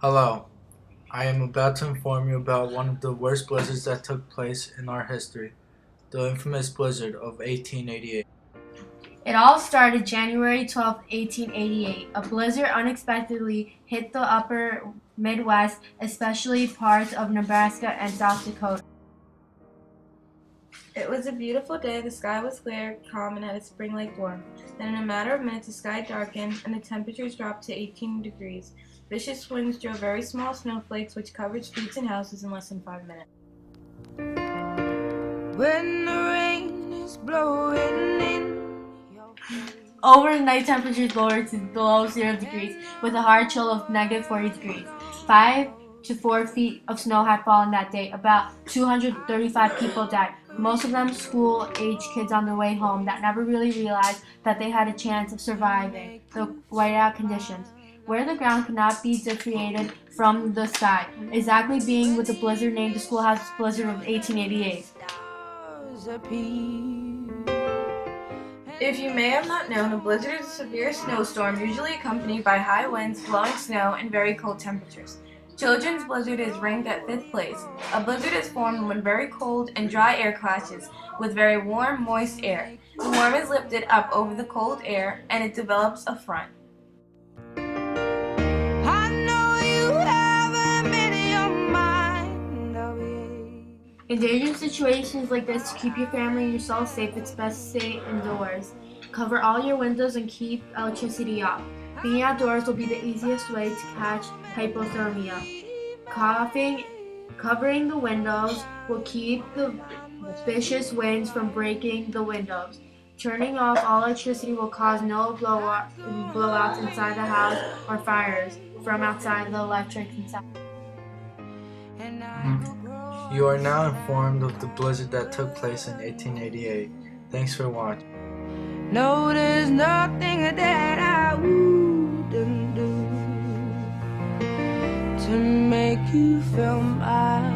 Hello, I am about to inform you about one of the worst blizzards that took place in our history, the infamous blizzard of 1888. It all started January 12, 1888. A blizzard unexpectedly hit the upper Midwest, especially parts of Nebraska and South Dakota. It was a beautiful day. The sky was clear, calm, and had a spring-like warmth. Then in a matter of minutes, the sky darkened and the temperatures dropped to 18 degrees. Vicious winds drove very small snowflakes which covered streets and houses in less than 5 minutes. When the rain is blowing in your face. Overnight temperatures lowered to below 0 degrees with a hard chill of negative 40 degrees. 5 to 4 feet of snow had fallen that day. About 235 people died, most of them school-age kids on their way home that never really realized that they had a chance of surviving the whiteout conditions, where the ground could not be diffrated from the sky, exactly being with the blizzard named the Schoolhouse Blizzard of 1888. Stars appear. If you may have not known, a blizzard is a severe snowstorm usually accompanied by high winds, blowing snow, and very cold temperatures. Children's blizzard is ranked at 5th place. A blizzard is formed when very cold and dry air clashes with very warm, moist air. The warm is lifted up over the cold air and it develops a front. I know you have him in your mind. Oh, yeah. In dangerous situations like this, to keep your family and yourself safe, it's best to stay indoors. Cover all your windows and keep electricity off. Being outdoors will be the easiest way to catch hypothermia. Covering the windows will keep the vicious winds from breaking the windows. Turning off all electricity will cause no blowouts inside the house or fires from outside the electric inside. You are now informed of the blizzard that took place in 1888. Thanks for watching. No, there's nothing that I wouldn't do to make you feel my